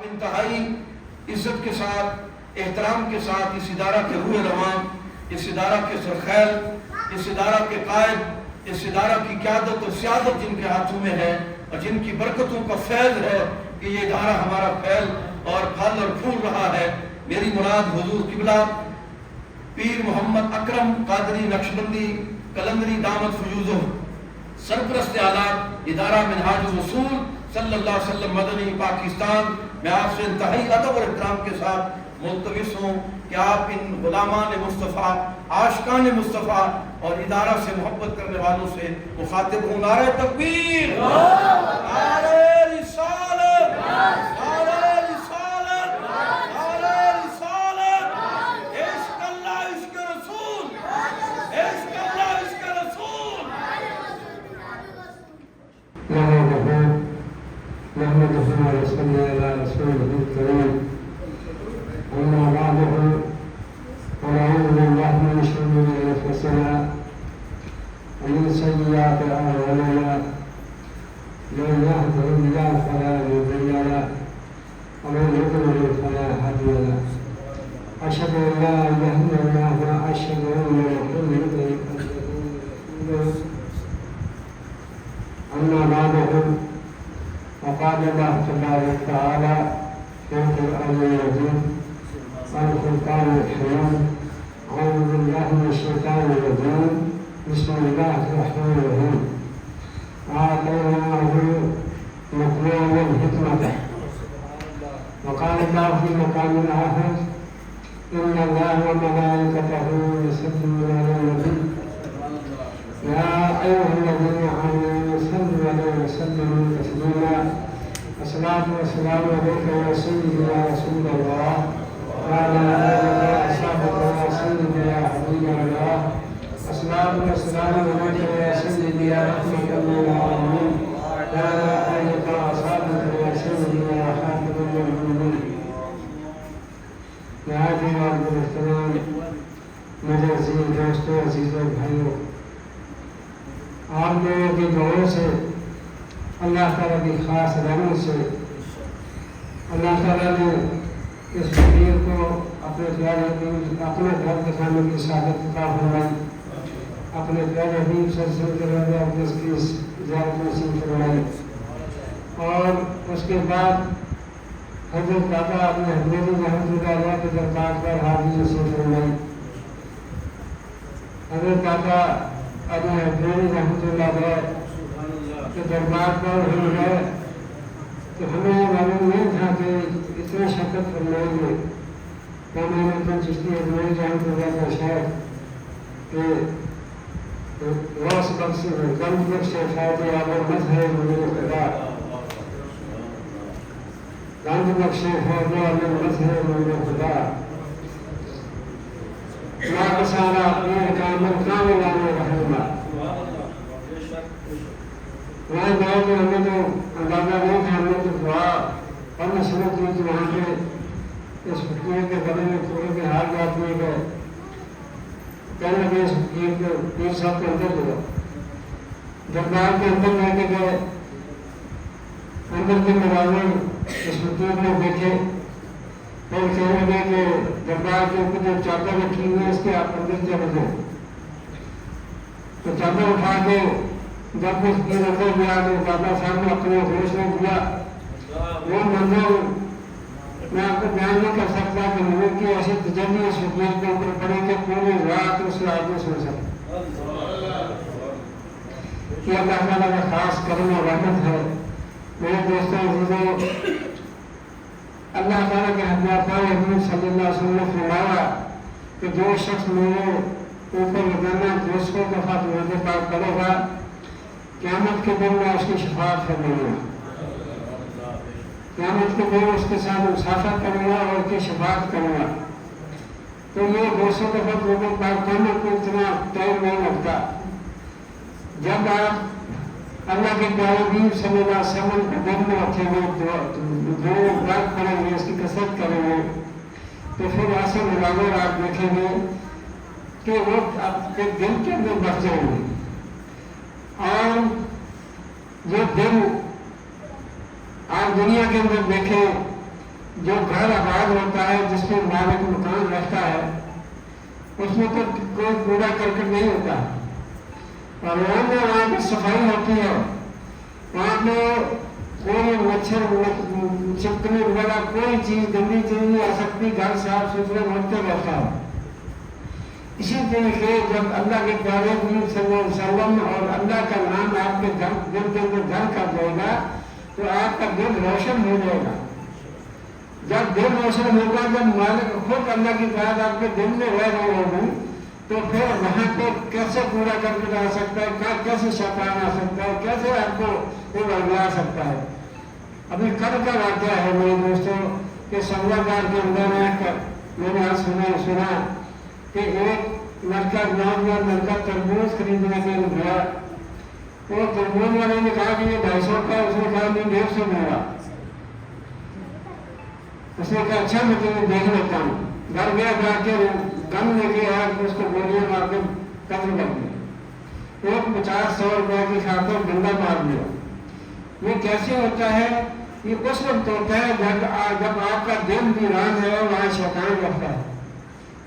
آپ انتہائی عزت کے ساتھ، احترام کے ساتھ اس ادارہ کے روح رواں، اس ادارہ کے سرخیل، اس ادارہ کے قائد، اس ادارہ کی قیادت و سیادت جن کے ہاتھوں میں ہے اور جن کی برکتوں کا فیض ہے کہ یہ ادارہ ہمارا پھیل اور پھل اور پھول رہا ہے۔ میری مراد حضور قبلہ پیر محمد اکرم قادری نقشبندی قلندری دامت فیوزہ سرپرست اعلیٰ ادارہ منہاج الرسول صلی اللہ علیہ وسلم مدنی پاکستان، میں آپ سے انتہائی ادب اور احترام کے ساتھ ملتمس ہوں کہ آپ ان غلامان مصطفیٰ، عاشقان مصطفیٰ اور ادارہ سے محبت کرنے والوں سے مخاطب ہوں۔ نعرہ تکبیر، نعرہ رسالت، نعرہ رسالت، نعرہ رسالت، عشق اللہ عشق رسول، عشق اللہ عشق رسول۔ نحمده ونصلي على رسوله الكريم، أما بعد فنعوذ بالله من شرور أنفسنا ومن سيئات أعمالنا، من يهده الله فلا مضل له ومن يضلل فلا هادي له، أشهد أن لا إله إلا الله وأشهد أن محمدا عبده ورسوله. أما بعد وقال الله تبارك وتعالى في القرآن المجيد والفرقان الحميد: أعوذ بالله من الشيطان الرجيم، بسم الله الرحمن الرحيم. وآتيناه لقمان الحكمة. وقال الله في مقام آخر: إن الله وملائكته يصلون على النبي يا أيها الذين آمنوا صلوا عليه وسلموا تسليما. الصلاة والسلام عليك يا سيدي يا رسول الله وعلى آلك وأصحابك يا سيدي يا حبيب الله. الصلاة والسلام عليك يا سيدي يا رحمة للعالمين وعلى آلك وأصحابك يا سيدي يا حافظ المؤمنين. نہایت ہی معزز احترام میرے عزیز دوستوں، عزیز بھائیوں، آپ لوگوں کے دعاؤں سے، اللہ تعالیٰ کی خاص رحمت سے اللہ تعالیٰ نے اس فقیر کو اپنے پیارے حبیب، اپنے گھر دکھانے کی سعادت عطا فرمائی، اپنے پیارے حبیب صلی اللہ علیہ وسلم کی زیارت نصیب فرمائی، اور اس کے بعد حضرت دادا اپنے حضرت رحمۃ اللہ علیہ کے دربار پر حاضری نصیب فرمائی۔ حضرت دادا اپنے حضرت رحمۃ اللہ علیہ کے دربار پر ہم گئے تو ہمیں معلوم نہیں تھا کہ اتنے شرکت فرمائیں گے۔ میں نے اپنے چشتی حضرت رحمۃ اللہ کا شہر کہ غوث بخش غم بخش فائدہ عالم مظہر مجھے خدا، غم بخش فائدہ عالم مظہر مجھے خدا، لا کسانا اپنے کامل کامل آنے رحمہ۔ وہاں گئے تو ہمیں تو اندازہ نہیں تھا، ہم نے تو دعا پڑھنا شروع کی تو وہاں پہ اس فقیر کے گلے میں تھوڑے کے ہاتھ بات دیے گئے، کہنے لگے اس فقیر کو پیر صاحب کے اندر دو۔ دربار کے اندر لے کے گئے، اندر کے نوازے اس فقیر نے دیکھے، پھر کہنے لگے کہ دربار کے اوپر جو چادر رکھی ہوئی ہے اس کے آپ اندر چلے جائیں۔ تو چادر اٹھا کے جب اس کی اندر گیا تو دادا صاحب نے اپنے ہوش میں دیا، وہ منظر میں آپ کو بیان نہیں کر سکتا کہ نور کی ایسی تجلی اس فقیر کے اوپر پڑی کہ پوری رات اس رات میں سو سکے۔ یہ اللہ تعالیٰ کا خاص کرم و رحمت ہے۔ میرے دوستوں عزیزوں، اللہ تعالیٰ کے حضرت حضور صلی اللہ علیہ وسلم نے فرمایا کہ جو شخص میرے اوپر روزانہ 200 دفعہ درود پاک پڑھے گا، قیامت کے دن میں اس کی شفاعت کروں گا، قیامت کے دن اس کے ساتھ مسافر کروں گا اور اس کی شفاعت کروں گا۔ تو یہ 200 دفعہ درود پاک پڑھنے کو اتنا ٹائم نہیں لگتا۔ جب آپ اللہ کے پیارے حبیب صلی اللہ علیہ وسلم کو دل میں رکھیں گے، دو بات پڑھیں گے، اس کی کثرت کریں گے، تو پھر ایسے مناظر آپ دیکھیں گے کہ وہ آپ کے دل کے اندر بس جائیں گے، اور یہ دل آپ دنیا کے اندر دیکھیں جو گھر آباد ہوتا ہے جس میں مالک مکان رہتا ہے اس میں تو کوئی کوڑا کرکٹ نہیں ہوتا، اور وہاں کی صفائی ہوتی ہے، وہاں پہ کوئی مچھر چپکنے وغیرہ کوئی چیز گندی چیز نہیں آ سکتی، گھر صاف ستھرا ہوتے رہتا ہے۔ اسی طریقے جب اللہ کے پیارے نبی صلی اللہ علیہ وسلم اور اللہ کا نام آپ کے دل کے اندر گھر کر دے گا تو آپ کا دل روشن ہو جائے گا۔ جب دل روشن ہوگا، جب مالک خود اللہ کی بات آپ کے دل میں رہ رہی ہوگی، تو پھر وہاں پہ کیسے پورا کر کے آ سکتا ہے، کیسے شیطان آ سکتا ہے، کیسے آپ کو لا سکتا ہے۔ ابھی کل کا واقعہ ہے میرے دوستوں کہ سنگار کے اندر میں نے آج سنا کہ ایک لڑکا نوجوان لڑکا تربوز خریدنے کے لیے گیا، وہ تربوز والے نے کہا کہ یہ 250 کا، اس نے کہا میں 150 دوں گا۔ اس نے کہا اچھا میں تمہیں دیکھ لیتا ہوں۔ گھر گیا، جا کے گن لے کے آیا کہ اس کو گولیاں مار کے قتل کر دیا، ایک 50-100 روپئے کی خاطر ڈنڈا مار دیا۔ یہ کیسے ہوتا ہے؟ یہ اس وقت ہوتا ہے جب آپ کا دل ویران ہے، وہاں شیطان رہتا ہے،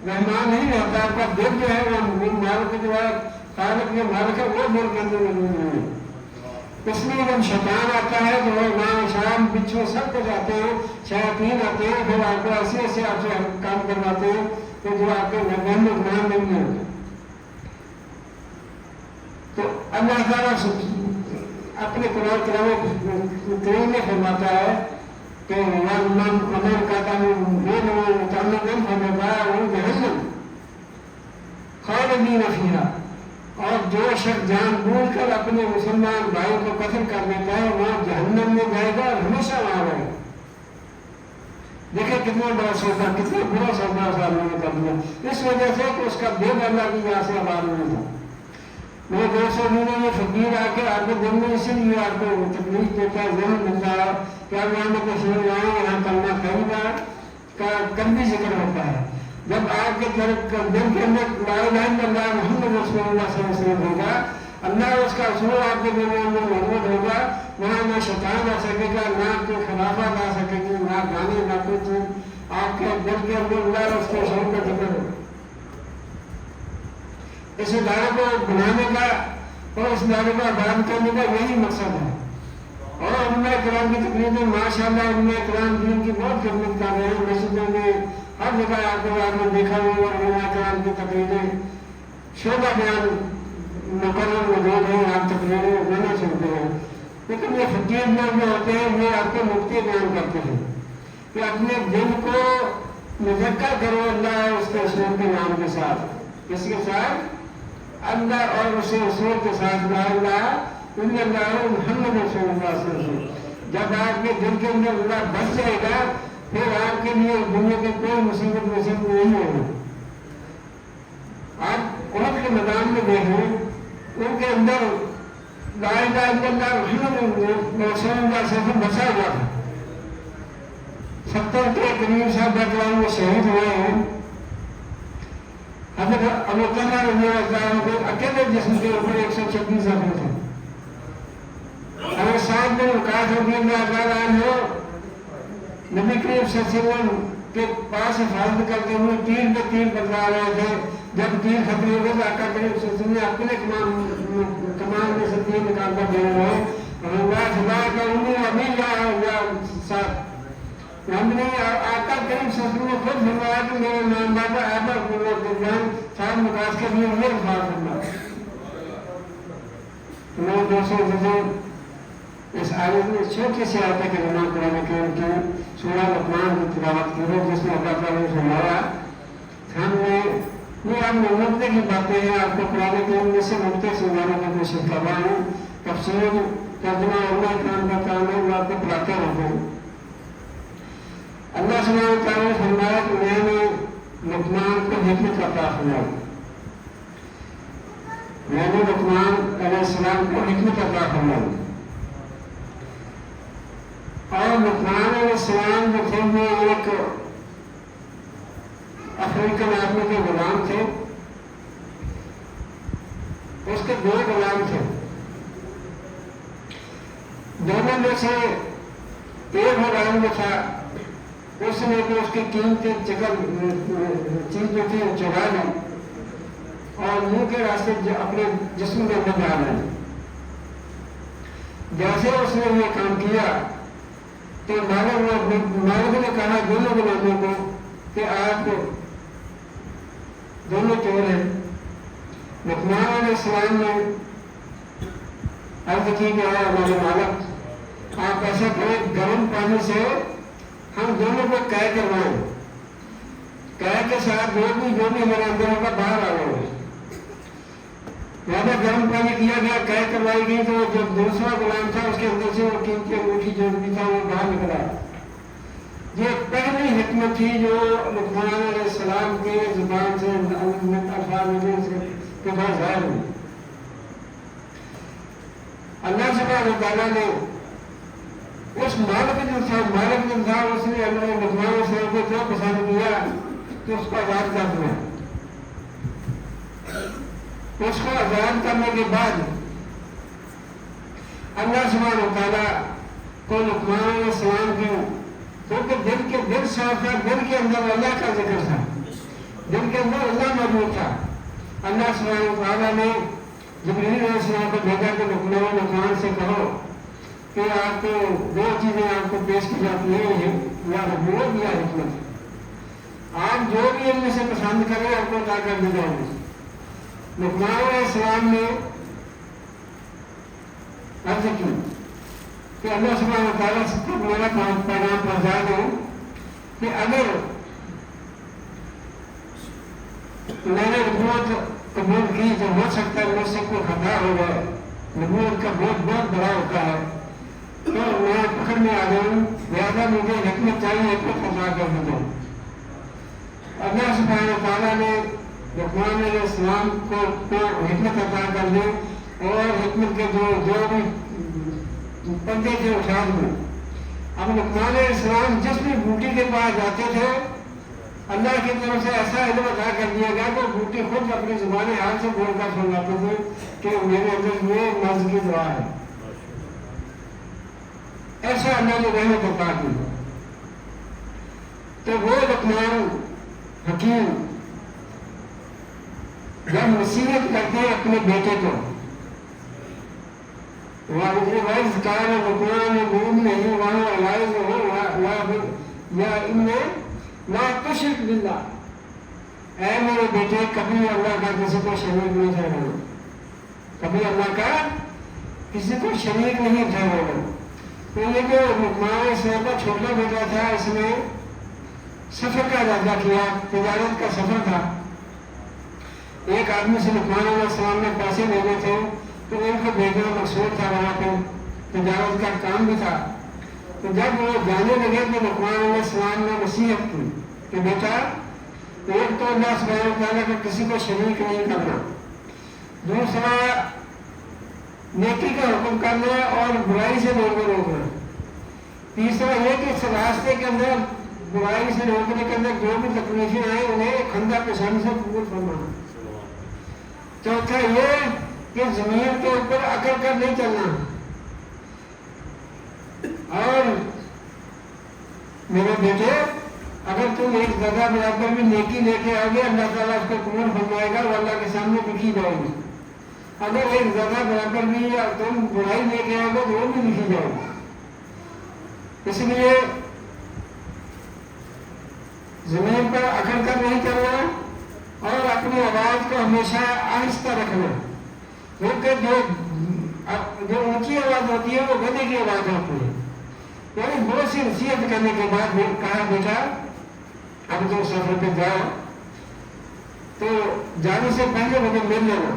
مہمان نہیں رہتا۔ آپ کا دل جو ہے وہ مالک جو ہے، خالق جو مالک ہے وہ دل کے اندر نہیں ہے۔ اس لیے جب شیطان آتا ہے تو وہ وہاں شام بچھو سب کچھ آتے ہیں، شیاطین آتے ہیں، پھر آپ کو ایسے آپ سے کام کرواتے ہیں کہ جو آپ کے نظام میں گناہ نہیں ہوتا۔ تو اللہ تعالیٰ اپنے قرآن کریم میں فرماتا ہے کہ امن کا خالدین فیہا، اور جو شخص جان بوجھ کر اپنے مسلمان بھائی کو قتل کر دیتا ہے وہ جہنم میں جائے گا اور ہمیشہ وہاں رہے گا۔ دیکھیں کتنا بڑا سودا، کتنا برا سودا اس آدمی نے کر دیا، اس وجہ سے کہ اس کا دل اللہ کی یہاں سے آباد نہیں تھا۔ میرے دوستوں نے یہ فقیر آ کے آپ کے دل میں اسی لیے آپ کو تکلیف دیتا ہے، ذہن ملتا ہے کہ آپ یہاں پر تشریف لائیں، یہاں کلمہ طیبہ کا کلمی ذکر ہوتا ہے۔ جب آپ کے دل کے اندر لا الہ الا اللہ محمد رسول اللہ صلی اللہ علیہ وسلم ہوگا، اللہ اس کا رسول آپ کے دل میں محمود ہوگا، وہاں نہ شیطان آ سکے گا، نہ کوئی خلافت آ سکے گی، نہ گانے، نہ کوئی چیز۔ آپ کے دل کے اندر اللہ اس کے رسول کا ذکر ہوگا۔ اس ادارے کو بنانے کا اور اس ادارے کو آباد کرنے کا یہی مقصد ہے۔ اور علماء کرام کی تقریباً ماشاءاللہ علماء کرام دین کی بہت خدمت کر رہے ہیں، مسجدوں میں ہر جگہ آپ کو آپ نے دیکھا ہوگا علماء کرام کی تقریریں شعبہ بیان مقرر موجود ہیں، آپ تقریریں دینا سنتے ہیں۔ لیکن یہ فقیر لوگ جو ہوتے ہیں یہ آپ کو مفتی بیان کرتے ہیں کہ اپنے دل کو مذکر کرو اللہ اور اس کے رسول کے نام کے ساتھ، کس کے ساتھ؟ اللہ اور اس رسول کے ساتھ، لا الہ الا اللہ محمد رسول اللہ صلی اللہ علیہ وسلم۔ جب آپ کے دل کے اندر اللہ بس جائے گا پھر آپ کے لیے دنیا کی کوئی مصیبت نہیں ہوگی۔ آپ عہد کے میدان میں دیکھیں، ان کے اندر لا الہ الا اللہ محمد رسول اللہ صلی اللہ علیہ وسلم بسا ہوا تھا۔ 70 کے قریب صاحب وہ شہید ہوئے ہیں۔ حضرت ابو طلحہ رضی اللہ عنہ کے اکیلے جسم کے اوپر 126 زخم تھے۔ حضرت سعد بن وقاص رضی اللہ عنہ نبی کریم صلی اللہ علیہ وسلم کے پاس حفاظت کرتے ہوئے تیر پہ تیر بدلا رہے تھے۔ جب تیر ختم ہو گئے تو آقا کریم صلی اللہ علیہ وسلم نے اپنے کمان میں سے تیر نکال کر دے رہے ہیں، خدا کا انہیں ابھی یا ساتھ ہم نے آقا کریم صلی اللہ علیہ وسلم نے خود فرمایا کہ میرے نام بابا آبا قرآن صاحب مقاصد کے لیے یہ الفاظ کرنا۔ میرے دوستوں جیسے اس آیت میں چھوٹی سی آیت کے نام قرآن کریم کی سورہ لقمان کی تلاوت کی ہے، جس میں اللہ تعالیٰ نے فرمایا ہم نے یہ ہم نقطے کی باتیں ہیں، آپ کو قرآن کریم میں سے نقطے سمجھانے کی کوشش کر رہا ہوں۔ تفسیر ترجمہ علماء کرام کا کام ہے، وہ آپ کو پڑھاتے رہتے ہیں۔ اللہ سبحانہ و تعالیٰ نے فرمایا کہ میں نے لقمان کو حکمت عطا فرمائی، میں نے لقمان علیہ السلام کو حکمت عطا فرمائی۔ اور لقمان علیہ السلام جو تھے وہ ایک افریقن آدمی کے غلام تھے، اس کے 2 غلام تھے، دونوں میں سے ایک غلام جو تھا اس نے تو اس کی قیمتی چیز جو تھی چرا لی اور منہ کے راستے اپنے جسم کے اندر ڈال لی. جیسے اس نے یہ کام کیا تو مالک نے کہا دونوں غلاموں کو کہ آپ دونوں چور ہیں. لقمان علیہ السلام نے عرض کی کہ ہمارے مالک آپ ایسا کریں گرم پانی سے ہم دونوں کو قے کروائیں, قے کے ساتھ جو بھی ہمارے اندر ہوگا باہر آ گئے. زیادہ گرم پانی کیا گیا, قے کروائی گئی تو جو دوسرا غلام تھا اس کے اندر سے وہ قیمتی انگوٹھی جو بھی تھا وہ باہر نکلا. یہ پہلی حکمت تھی جو لقمان علیہ السلام کے زبان سے الفاظ کے بعد ظاہر ہوئی. اللہ سبحانہ و تعالیٰ نے اس مالک جو تھا اس نے اللہ لقمان علیہ السلام کو اتنا پسند کیا کہ اس کو آزاد کر دیا. اس کو آزاد کرنے کے بعد اللہ سبحانہ و تعالیٰ کو لقمان علیہ السلام کی کیونکہ دل صاف تھا, دل کے اندر اللہ کا ذکر تھا, دل کے اندر اللہ موجود تھا. اللہ سبحانہ و تعالیٰ نے جبریل علیہ السلام کو بھیجا کہ لقمان سے کہو کہ آپ کو دو چیزیں آپ کو پیش کی جاتی ہیں, یا نبوت یا حکمت. آپ جو بھی ان میں سے پسند کریں آپ کو عطا کر دی جائے گی. لقمان علیہ السلام نے عرض کی کہ اللہ سبحانہ و تعالیٰ سے تک میرا پیغام پہنچا دوں کہ اگر میں نے نبوت قبول کی تو ہو سکتا ہے مجھ سے کوئی خطا ہو جائے, نبوت کا بہت بڑا ہوتا ہے, تو میں پکڑ میں آ جاؤں, لہٰذا مجھے حکمت چاہیے, حکمت عطا کر دوں. اللہ سبحانہ و تعالیٰ نے لقمان علیہ السلام کو حکمت عطا کر دی اور حکمت کے جو بھی پندے تھے اٹھا دیے. اب لقمان علیہ السلام جس بھی بوٹی کے پاس جاتے تھے اللہ کی طرف سے ایسا علم عطا کر دیا گیا کہ بوٹی خود اپنی زبان حال سے بول کر سناتے تھے کہ میرے اندر یہ مرض کی دعا ہے. ایسا اللہ نے رحمت عطا کی. تو وہ لقمان حکیم جب نصیحت کرتے ہیں اپنے بیٹے کو, وَإِذْ قَالَ لُقْمَانُ لِابْنِهِ وَهُوَ يَعِظُهُ يَا ابْنَتَ لَا تُشْرِكْ بِاللَّهِ, اے میرے بیٹے کبھی اللہ کا کسی کو شریک نہیں ٹھہرانا, کبھی اللہ کا کسی کو شریک نہیں ٹھہرانا. تو یہ جو لقمان علیہ السلام کا چھوٹا بیٹا تھا اس نے سفر کا ارادہ کیا, تجارت کا سفر تھا. ایک آدمی سے لقمان علیہ السلام نے پیسے لینے تھے تو ان کو بھیجنا مقصود تھا, وہاں پہ تجارت کا کام بھی تھا. تو جب وہ جانے لگے تو لقمان علیہ السلام نے نصیحت کی کہ بیٹا ایک تو اللہ سبحانہ و تعالیٰ کا کسی کو شریک نہیں کرنا, دوسرا نیکی کا حکم کرنا اور برائی سے لوگوں روکنا, تیسرا یہ کہ اس راستے کے اندر برائی سے روکنے کے اندر جو بھی تکلیفیں آئیں انہیں کھندا پسند سے قبول فرمانا. چوتھا یہ کہ زمین کے اوپر اکڑ کر نہیں چلنا, اور میرے بیٹے اگر تم ایک جگہ برابر بھی نیکی لے کے آگے اللہ تعالیٰ اس کو قبول فرمائے گا, وہ اللہ کے سامنے لکھی جائے گی. اگر ایک جگہ برابر بھی تم برائی لے کے آؤ گے تو وہ بھی لکھی جائے گی. اس لیے زمین پر اکڑ کر نہیں چلنا اور اپنی آواز کو ہمیشہ آہستہ رکھنا, کیونکہ جو اونچی آواز ہوتی ہے وہ گدھے کی آواز ہوتی ہے. یعنی بہت سی نصیحت کرنے کے بعد کہا بیٹا اب تو سفر پہ جاؤ تو جانے سے پہلے مجھے مل لینا.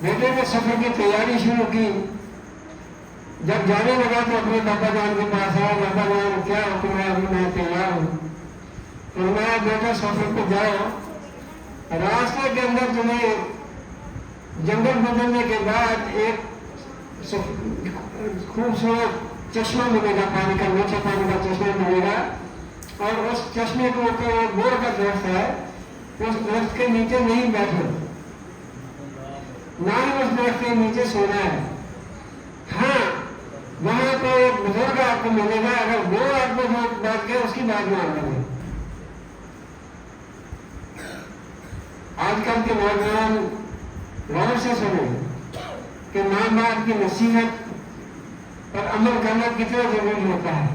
بیٹے نے سفر کی تیاری شروع کی. جب جانے لگا تو اپنے بابا جان کے پاس آیا, بابا جان کیا حکم ہے, میں تیار ہوں. فرمایا بیٹا سفر پہ جاؤ, راستے کے اندر تمہیں جنگل بدلنے کے بعد ایک خوبصورت چشمہ ملے گا, پانی کا میٹھے پانی کا چشمہ ملے گا, اور اس چشمے کو ایک بور کا درخت ہے, اس درخت کے نیچے نہیں بیٹھنا, نہ ہی اس درخت کے نیچے سونا ہے. ہاں وہاں پہ ایک بزرگ آپ کو ملے گا, اگر وہ آپ کو بات کی بات مان لیں۔ آج کل کے نوجوان غور سے سنیں کہ ماں باپ کی نصیحت پر عمل کرنا کتنا ضروری ہوتا ہے۔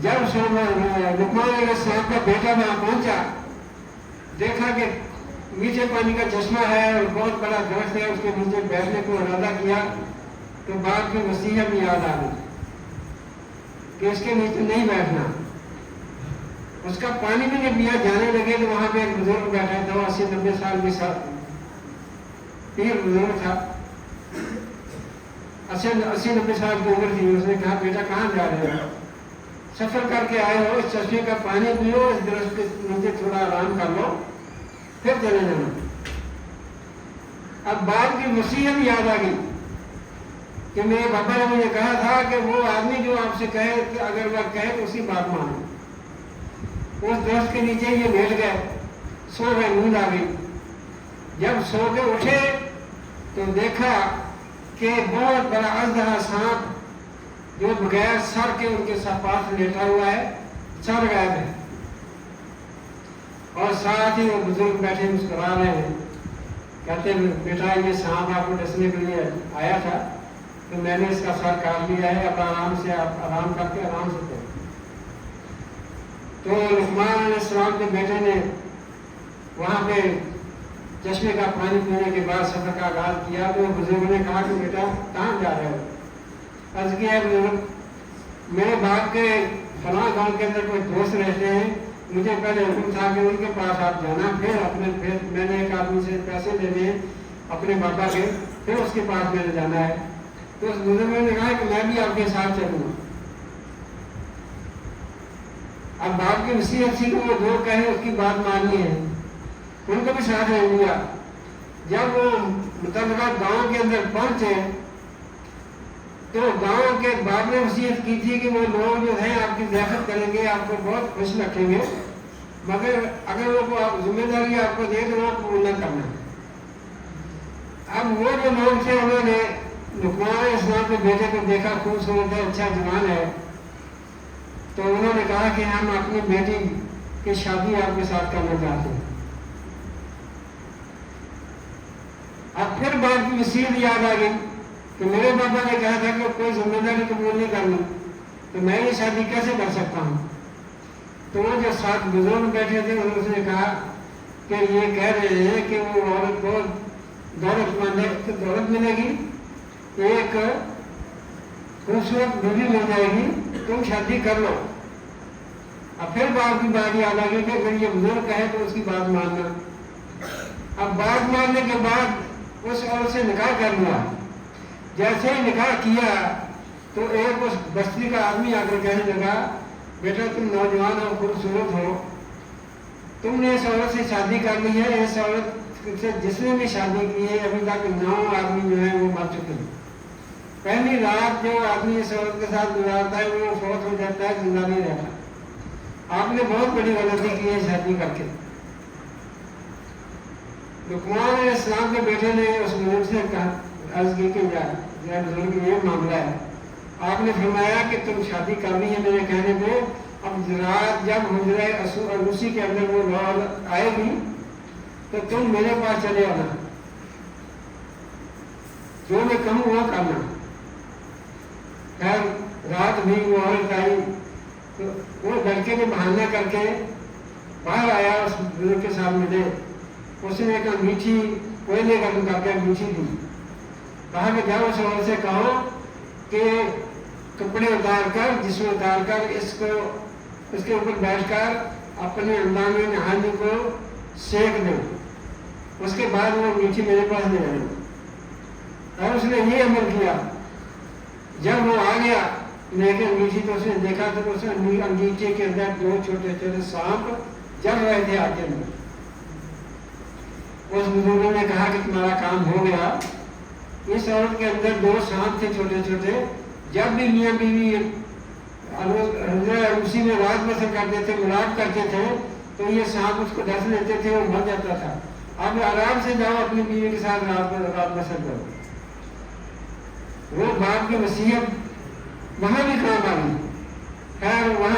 جب لقمان علیہ السلام کا بیٹا وہاں پہنچا، دیکھا کہ میٹھے پانی کا چشمہ ہے اور بہت بڑا درخت ہے، اس کے نیچے بیٹھنے کو ارادہ کیا تو باپ کی نصیحت یاد آ گئی کہ اس کے نیچے نہیں بیٹھنا۔ اس کا پانی بھی نہیں پیا، جانے لگے تو وہاں پہ ایک بزرگ بیٹھا تھا، 80-90 سال کے ساتھ پیر بزرگ تھا، 80-90 سال کی عمر تھی۔ اس نے کہا بیٹا کہاں جا رہے ہو؟ سفر کر کے آئے ہو، اس چشمے کا پانی پیو، اس درخت کے نیچے تھوڑا آرام کر لو، پھر چلے جانا۔ اب باپ کی نصیحت یاد آ گئی کہ میرے بابا نے مجھے کہا تھا کہ وہ آدمی جو آپ سے کہے کہ اگر وہ کہے تو اسی بات مانو۔ اس درخت کے نیچے یہ بیٹھ گئے، سو گئے، نیند آ گئی۔ جب سو کے اٹھے تو دیکھا کہ بہت بڑا اژدہا سانپ جو بغیر سر کے ان کے پاس لیٹا ہوا ہے، سر غائب ہے، اور ساتھ ہی وہ بزرگ بیٹھے مسکرا رہے ہیں، کہتے ہیں بیٹا یہ سانپ آپ کو ڈسنے کے لیے آیا تھا تو میں نے اس کا سر کاٹ لیا ہے، اب آرام سے آپ آرام کر کے آرام سے کریں۔ تو لقمان علیہ السلام کے بیٹے نے وہاں پہ چشمے کا پانی پینے کے بعد سفر کا آغاز کیا تو بزرگ نے کہا کہ بیٹا کہاں جا رہے ہو؟ عرض کیا ہے بزرگ میرے باپ کے فلاں گاؤں کے اندر کوئی دوست رہتے ہیں، مجھے پہلے حکم تھا کہ ان کے پاس آپ جانا، پھر میں نے ایک آدمی سے پیسے لینے ہیں اپنے بابا کے، پھر اس کے پاس میں نے جانا ہے۔ تو اس بزرگ نے کہا کہ میں بھی آپ کے ساتھ چلوں گا۔ اب باپ کی نصیحت سی کہ وہ جو کہے اس کی بات ماننی ہے، ان کو بھی ساتھ لے لیا۔ جب وہ متعلقہ گاؤں کے اندر پہنچے تو گاؤں کے باپ نے نصیحت کی تھی کہ وہ لوگ جو ہیں آپ کی ضیافت کریں گے، آپ کو بہت خوش رکھیں گے، مگر اگر وہ آپ ذمہ داری آپ کو دے تو وہ قبول نہ کرنا۔ اب وہ جو لوگ تھے انہوں نے لقمان علیہ السلام کے بیٹے کو دیکھا، خوبصورت ہے، اچھا جوان ہے، تو انہوں نے کہا کہ ہم اپنی بیٹی کی شادی آپ کے ساتھ کرنا چاہتے ہیں۔ اب پھر باپ کی نصیحت یاد آ گئی کہ میرے بابا نے کہا تھا کہ کوئی ذمہ داری قبول نہیں کرنی، تو میں یہ شادی کیسے کر سکتا ہوں؟ تو وہ جو ساتھ بزرگ بیٹھے تھے انہوں نے کہا کہ یہ کہہ رہے ہیں کہ وہ عورت کو دولت مند ہے، تو دولت ملے گی، ایک خوبصورت بیوی مل جائے گی، تم شادی کر لو۔ اب پھر باپ کی بات یاد آ گئی کہ اگر یہ بزرگ کہے تو اس کی بات ماننا۔ اب بات ماننے کے بعد اس عورت سے نکاح کر لیا۔ جیسے ہی نکاح کیا تو ایک اس بستی کا آدمی آ کر کہنے لگا بیٹا تم نوجوان ہو، خوبصورت ہو، تم نے اس عورت سے شادی کر لی ہے، اس عورت سے جس نے بھی شادی کی ہے ابھی تک 9 آدمی جو ہیں وہ مر چکے ہیں۔ پہلی رات جو آدمی اس عورت کے ساتھ گزارتا ہے وہ فوت ہو جاتا ہے، زندہ نہیں رہتا۔ آپ نے بہت بڑی غلطی کی ہے شادی کر کے۔ لقمان علیہ السلام کے بیٹے نے اس بزرگ سے کہا، عرض کی کہ بزرگ یہ معاملہ ہے۔ آپ نے فرمایا کہ تم شادی کرنی ہے میرے کہنے پہ، اب رات جب حجرہ عروسی کے اندر وہ رات آئے گی تو تم میرے پاس چلے آنا، جو میں کہوں وہ کرنا۔ خیر رات بھی وہ عورت آئی تو وہ لڑکے نے بہانہ کر کے باہر آیا، اس بزرگ کے ساتھ ملے، اس نے ایک میٹھی کوئلے کا کر کے میٹھی دی، کہا کہ جاؤ اس عورت سے کہو کہ کپڑے اتار کر، جسم اتار کر اس کے اوپر بیٹھ کر اپنے انداز میں نہانی کو سیک دیں، اس کے بعد وہ میٹھی میرے پاس لے آئے۔ اور اس نے یہ عمل کیا۔ جب وہ آ گیا لے کے میٹھی تو اس نے دیکھا تو اس انگیٹھے کے اندر 2 چھوٹے چھوٹے سانپ جل رہے تھے آگ کے اندر۔ اس بزرگ نے کہا کہ تمہارا کام ہو گیا۔ اس عورت کے اندر 2 سانپ تھے چھوٹے چھوٹے، جب بھی میاں بیوی عروسی میں رات بسر کرتے تھے، ملاپ کرتے تھے تو یہ سانپ اس کو ڈس لیتے تھے، وہ مر جاتا تھا۔ اب آرام سے جاؤ اپنی بیوی کے ساتھ رات بسر کرو۔ وہ باپ کی نصیحت وہاں بھی کام آ گئی۔ خیر وہاں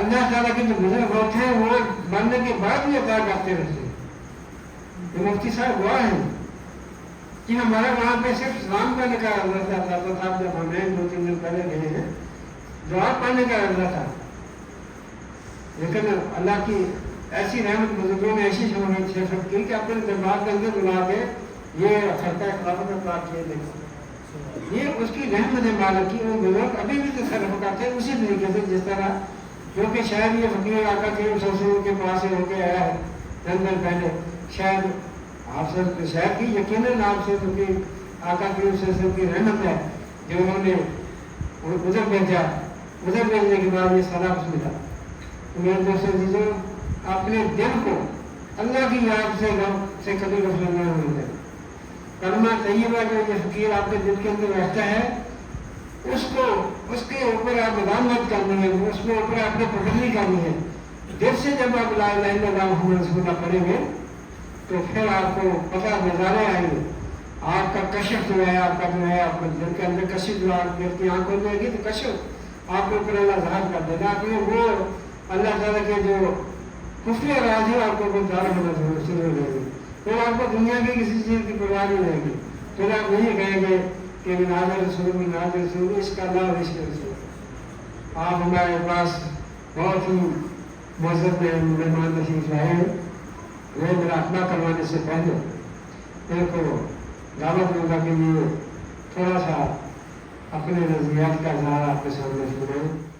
اللہ تعالیٰ کے جو بزرگ ہوتے ہیں وہ مرنے کے بعد بھی عطا کرتے رہتے ہیں. یہ مفتی صاحب گواہ ہیں کہ ہمارے وہاں پہ صرف اسلام کا نکاح حضرت عطا صاحب جب ہمیں 2-3 دن پہلے گئے ہیں دعا پڑھنے کا حضرت تھا. لیکن اللہ کی ایسی رحمت بزرگوں نے ایسی شفقت کی کہ اپنے دربار کے اندر بلا کے یہ خرطہ خلافت پاک کیے دیکھو. یہ اس کی رحمت مالک کی. وہ بزرگ ابھی بھی تصرف کرتے ہیں اسی طریقے سے جس طرح کیونکہ شاید یہ فقیر آقا کریم صلی اللہ علیہ وسلم کے پاس سے ہو کے آیا ہے چند دن پہلے. شاید آپ سے شاید کی یقیناً آپ سے کیونکہ آقا کریم صلی اللہ علیہ وسلم کی رحمت ہے جو انہوں نے ادھر بھیجا. ادھر بھیجنے کے بعد یہ سلام ملا. میرے دوست عزیزوں اپنے دل کو اللہ کی یاد سے کبھی غفلت نہ ہونے دیں. کلمہ طیبہ جو یہ فقیر آپ کے دل کے اندر رہتا ہے اس کے اوپر آپ مدامت کرنی ہے. اس کے اوپر آپ نے پابندی کرنی ہے. دل سے جب آپ لا الہ الا اللہ محمد رسول اللہ پڑھیں گے تو پھر آپ کو پتہ نظارے آئیں گے. آپ کا کشف جو ہے آپ کا دل کے اندر کشف جو آپ دل کی آنکھوں میں آئے گی تو کشف آپ کے اوپر اللہ ظاہر کر دے گا. آپ نے وہ اللہ تعالیٰ کے جو خفیہ راز ہے آپ کو کوئی دار ہونا شروع ہو جائے گی. تو آپ کو دنیا کی کسی چیز کی پرواہ نہیں رہے گی. پھر آپ نہیں کہیں گے کہ مناظ رسول اس کا اللہ اور اس کے رسول. آپ ہمارے پاس بہت ہی مذہب میں مہمان نشین رہے ہیں. وہ میرا اپنا کروانے سے پہلے ان کو دعوت موقع کے لیے تھوڑا سا اپنے نظریات کا اظہار آپ کے سامنے سنائیں.